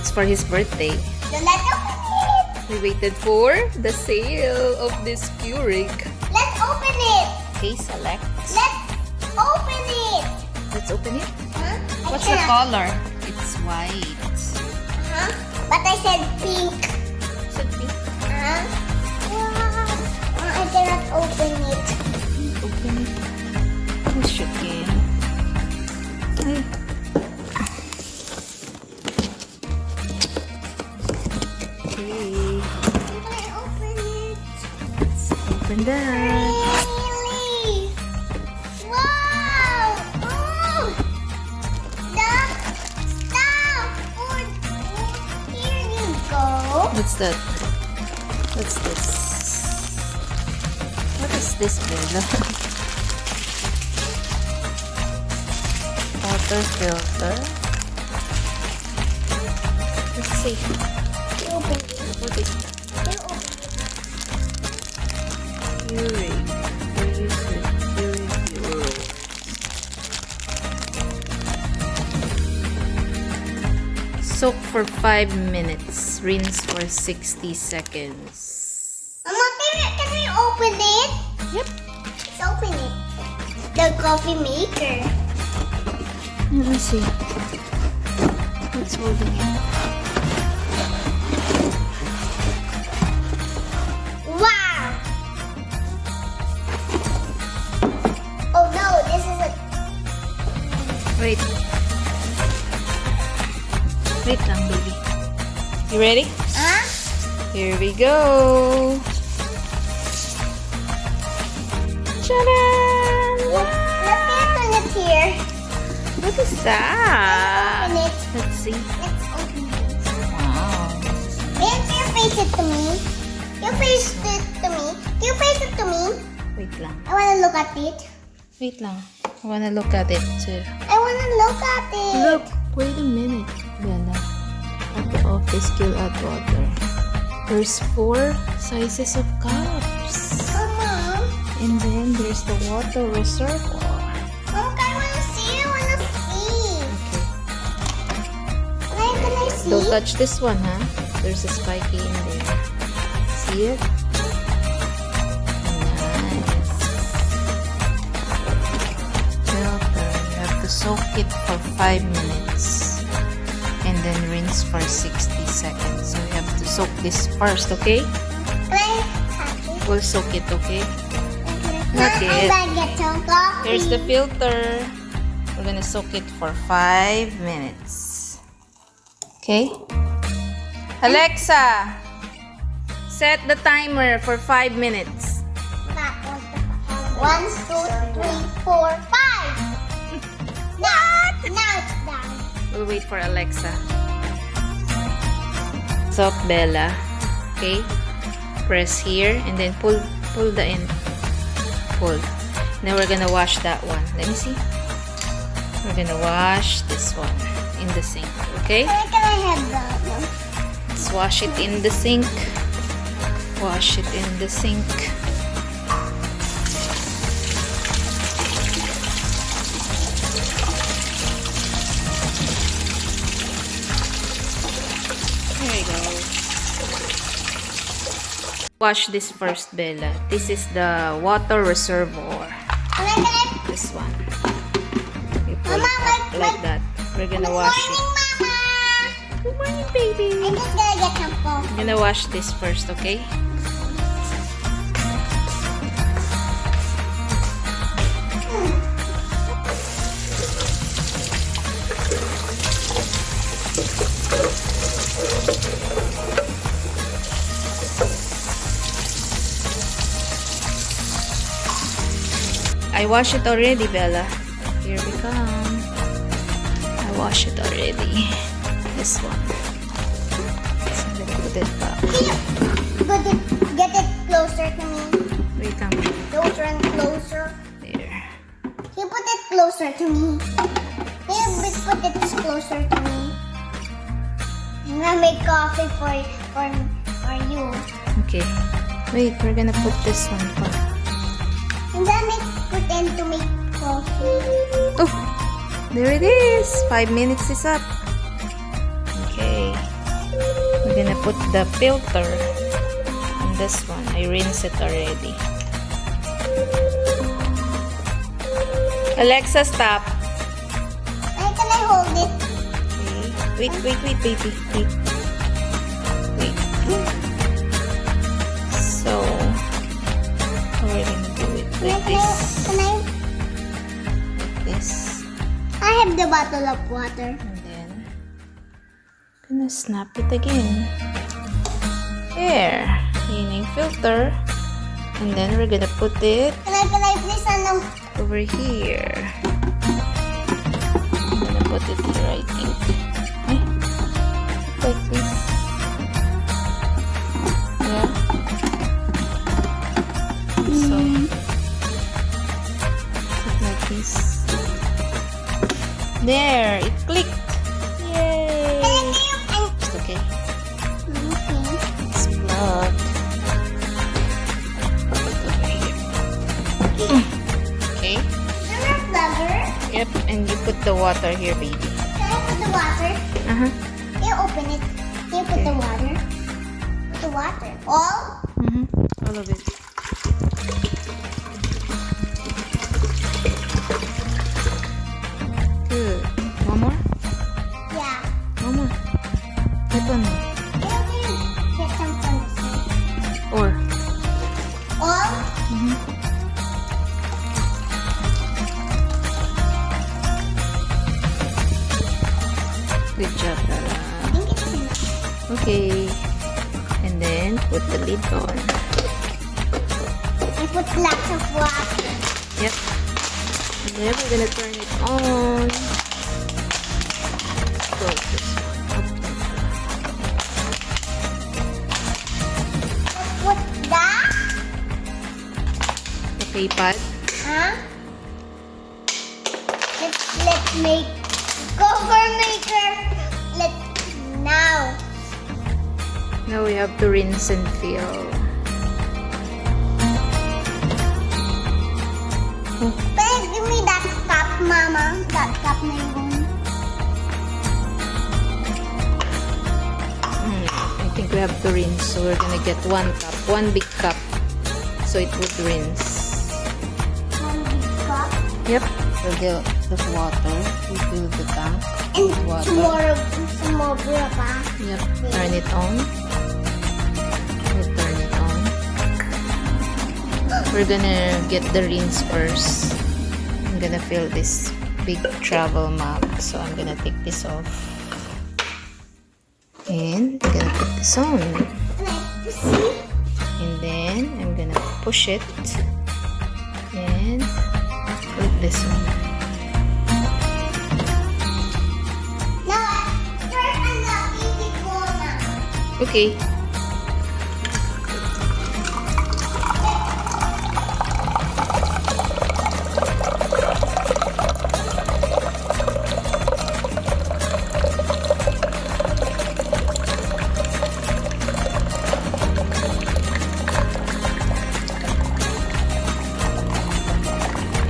it's for his birthday. So let's open it. We waited for the sale of this keurig. Let's open it. Okay, select. Let's open it. Let's open it. Huh? What's the color? It's white. But I said pink. Is it pink? I cannot open it. Open it. Yes, you can. Ay. Okay. Can I open it? Let's open that. Really? Wow! Oh! The stuff! Oh, here you go. What's that? What's this? What is this, Bella? Water filter. Let's see. You open it. What is that? You open it. Keurig. Where is it? Keurig Euro. Soak for 5 minutes. Rinse for 60 seconds. Mama, can we open it? Yep. Let's open it. The coffee maker. Let me see. What's holding it? Wow! Oh no, this is a... Wait. Wait lang, baby. You ready? Huh? Here we go. Ta-da! Let's get it here. What is that? Open it. Let's see. Let's open it. Wow. Can you face it to me? You face it to me. Can you face it to me? Wait lang. I wanna look at it. Wait lang. I wanna look at it too. I wanna look at it. Look! Wait a minute, Bella. At the office, still add water. There's 4 sizes of cups. Mama. And then there's the water reservoir. Mama, I wanna see. I wanna see. Okay. Can I see? Don't touch this one, huh? There's a spiky in there. See it? Nice. Filter. You have to soak it for 5 minutes. And then rinse for 60 seconds. So you have to soak this first, okay? Can I touch it? We'll soak it, okay? Not Okay. I'm gonna get some coffee. Here's the filter. We're gonna soak it for 5 minutes. Okay? Alexa, set the timer for 5 minutes. Back on the 1, 2, 3, 4, 5. Now it's done. We'll wait for Alexa. Soak Bella. Okay? Press here and then pull the end. Pull. Then we're gonna wash that one. Let me see. We're gonna wash this one in the sink. Okay? Can I have that one? Let's wash it in the sink. Wash it in the sink. There you go. Wash this first, Bella. This is the water reservoir. Can I? This one. You pull Mama, it up like that. We're gonna Good wash morning, it. Mama. Good morning, baby. I'm just gonna get some coffee. I'm gonna wash this first, okay? I wash it already, Bella. Here we come. I wash it already. This one. So I'm gonna put it back. Get it closer to me. Wait lang. Closer and closer. There. You put it closer to me. You put it closer to me. I'm gonna make coffee for you. Okay. Wait, we're gonna put this one pa. And then pretend to make coffee. Oh! There it is! 5 minutes is up. Okay. I'm gonna put the filter on this one. I rinse it already. Alexa, stop. Can I hold it? Okay. Wait, baby. Wait. So, how are we gonna do it? Like this. Like this. I have the bottle of water. And then, gonna snap it again. There. Yun yung filter. And then, we're gonna put it Can I please over here. I'm gonna put it here, I think. Okay. Like this. Yeah. So, like this. There, it clicked. Yay! It's okay. It's plugged. Put it over here. Okay. Yep, and you put the water here, baby. Can I put the water? Uh-huh. Can you open it? Can you put the water? Put the water. All? All of it. Good. One more? Yeah. One more. Get one more. Can you get some from the side? Or. All? Good job, Lala. I think it's enough. Okay. And then put the lid on. I put lots of water. Yep. And then we're gonna turn it on. Close this one. Put that? Okay, pad. Huh? Let's make cover maker. Now. Now we have to rinse and fill. Please give me that cup, Mama. That cup na yun. I think we have to rinse. So we're gonna get 1 cup. 1 big cup. So it would rinse. One big cup. Yep. Fill the water. We fill the tank And with water. some more pa. Yep. Turn it on. We'll turn it on. We're gonna get the rinse first. I'm gonna fill this big travel mug. So I'm gonna take this off. And I'm gonna put this on. And then I'm gonna push it. And put this one. Now, first I'm gonna eat it more now. Okay.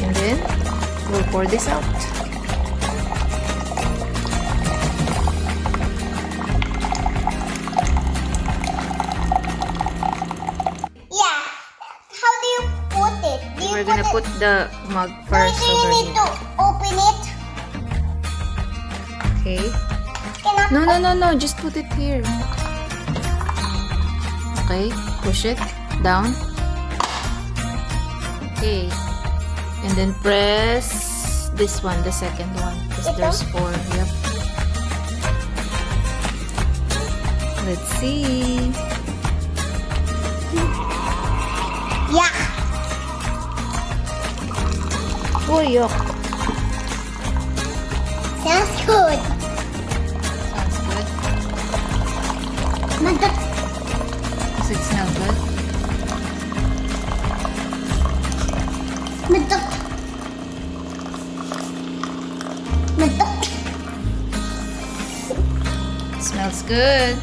And then we'll pour this out. Yeah. How do you put it? Do you We're gonna put the mug first do you over need here. to open it? Okay. Cannot No. Just put it here. Okay. Push it down. Okay. And then press this one, the second one. Because Ito? there's 4. Yep. Let's see. Yeah. Oh, yuck. Sounds good. Sounds good. Madot. Does it smell good? Madot. Madot. Smells good.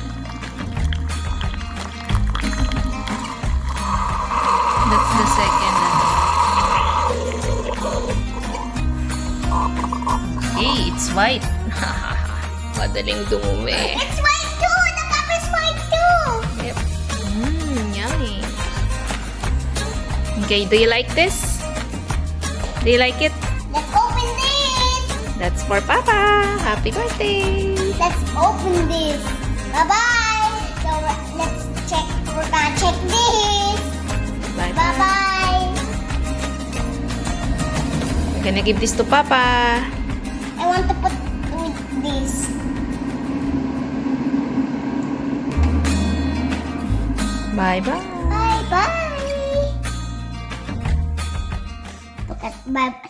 That's the second. Hey, it's white. Madaling dumumi. It's white too. The cup is white Okay, do you like this? Do you like it? Let's open this. That's for Papa. Happy birthday. Let's open this. Bye-bye. So let's check. We're gonna check this. Bye-bye. Bye-bye. We're gonna give this to Papa. I want to put with this. Bye-bye. Bye-bye. Look at bye.